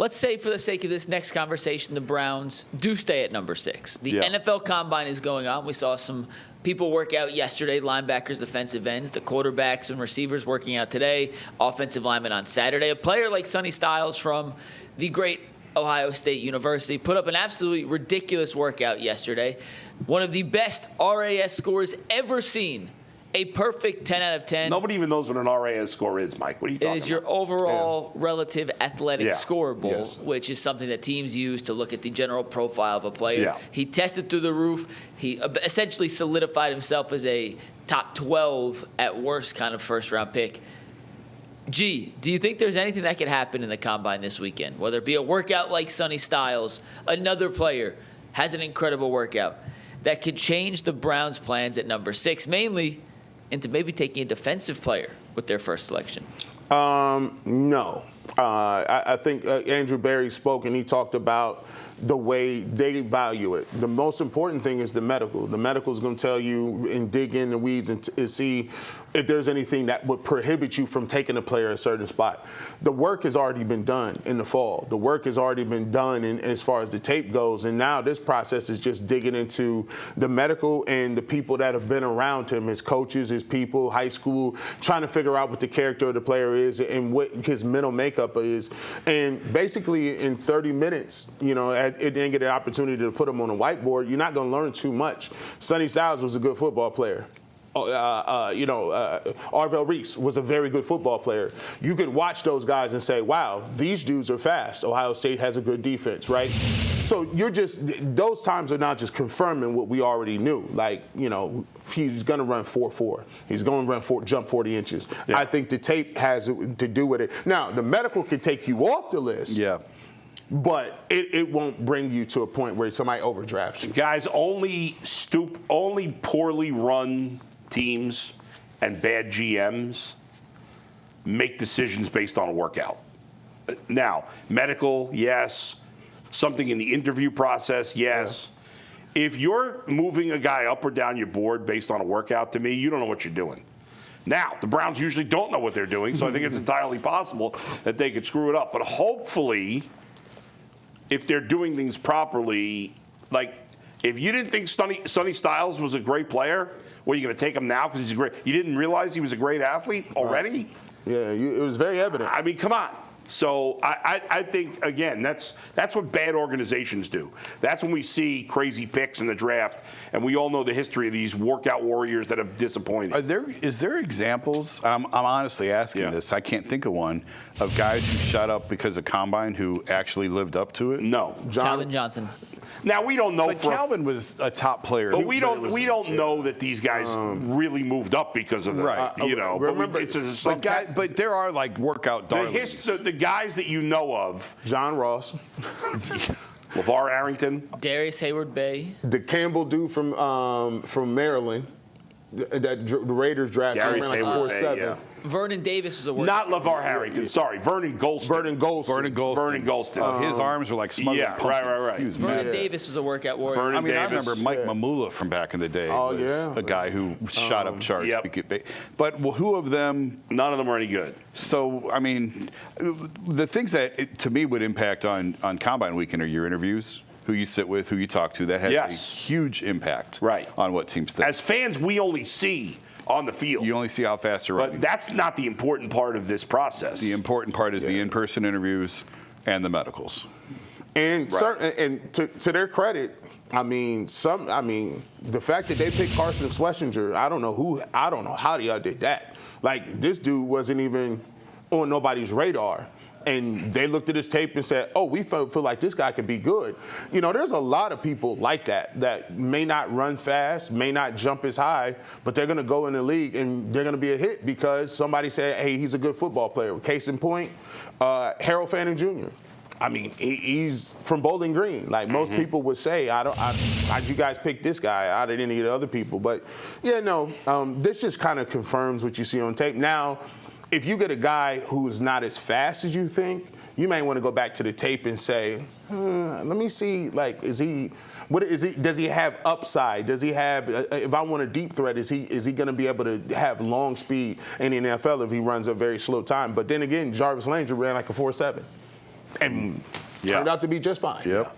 let's say for the sake of this next conversation, the Browns do stay at number 6. The NFL Combine is going on. We saw some people work out yesterday, linebackers, defensive ends, the quarterbacks and receivers working out today, offensive linemen on Saturday. A player like Sonny Styles from the great Ohio State University put up an absolutely ridiculous workout yesterday. One of the best RAS scores ever seen. A perfect 10 out of 10. Nobody even knows what an RAS score is, Mike. What are you talking about? It is your overall relative athletic scorable, Yes. which is something that teams use to look at the general profile of a player. Yeah. He tested through the roof. He essentially solidified himself as a top 12 at worst kind of first-round pick. G, do you think there's anything that could happen in the Combine this weekend? Whether it be a workout like Sonny Styles, another player has an incredible workout that could change the Browns' plans at number 6, mainly into maybe taking a defensive player with their first selection? No. I think Andrew Berry spoke and he talked about the way they value it. The most important thing is the medical. The medical is going to tell you and dig in the weeds and see if there's anything that would prohibit you from taking a player at a certain spot. The work has already been done in the fall. The work has already been done as far as the tape goes. And now this process is just digging into the medical and the people that have been around him, his coaches, his people, high school, trying to figure out what the character of the player is and what his mental makeup is. And basically in 30 minutes, it didn't get an opportunity to put him on a whiteboard. You're not going to learn too much. Sonny Styles was a good football player. Arvell Reese was a very good football player. You could watch those guys and say, wow, these dudes are fast. Ohio State has a good defense, right? So those times are not just confirming what we already knew. Like, he's going to run 4.4. He's going to jump 40 inches. Yeah. I think the tape has to do with it. Now, the medical can take you off the list. Yeah. But it won't bring you to a point where somebody overdrafts you. Guys, only poorly run teams and bad GMs make decisions based on a workout. Now, medical, yes. Something in the interview process, yes. Yeah. If you're moving a guy up or down your board based on a workout, to me, you don't know what you're doing. Now, the Browns usually don't know what they're doing, so I think it's entirely possible that they could screw it up. But hopefully, if they're doing things properly, like if you didn't think Sonny Styles was a great player, well, you're going to take him now because he's great. You didn't realize he was a great athlete already? Yeah, it was very evident. I mean, come on. So I think, again, that's what bad organizations do. That's when we see crazy picks in the draft, and we all know the history of these workout warriors that have disappointed. Is there examples, I'm honestly asking this, I can't think of one, of guys who shot up because of Combine who actually lived up to it? No. Calvin Johnson. Now, we don't know. But Calvin was a top player. But we don't know that these guys really moved up because of that. Right. But there are like workout darlings. The guys that you know of. John Ross. LeVar Arrington. Darius Hayward-Bay. The Campbell dude from Maryland. That the Raiders drafted Darius like Hayward-Bay, 4.7. yeah. Vernon Davis was a workout. Not LeVar Harrington. Sorry, Vernon Golston. Vernon Golston. His arms were like smothered pumpkins. Right. He was Vernon mad. Davis was a workout warrior. Vernon Davis. I remember Mike Mamula from back in the day. Was a guy who shot up charts. Yep. But who of them? None of them are any good. So, I mean, the things that to me would impact on Combine Weekend are your interviews, who you sit with, who you talk to. That has a huge impact on what teams think. As fans, we only see on the field. You only see how fast they're running. But that's not the important part of this process. The important part is the in-person interviews and the medicals. And to their credit, the fact that they picked Carson Schlesinger, I don't know how y'all did that. Like, this dude wasn't even on nobody's radar. And they looked at his tape and said, oh, we feel like this guy could be good. There's a lot of people like that may not run fast, may not jump as high, but they're going to go in the league and they're going to be a hit because somebody said, hey, he's a good football player. Case in point, Harold Fanning Jr. I mean, he's from Bowling Green. Like most people would say, how'd you guys pick this guy out of any of the other people? But, this just kind of confirms what you see on tape. Now, if you get a guy who's not as fast as you think, you may want to go back to the tape and say, let me see, like, does he have upside? Does he have, if I want a deep threat, is he going to be able to have long speed in the NFL if he runs a very slow time? But then again, Jarvis Landry ran like a 4.7. and turned out to be just fine. Yep.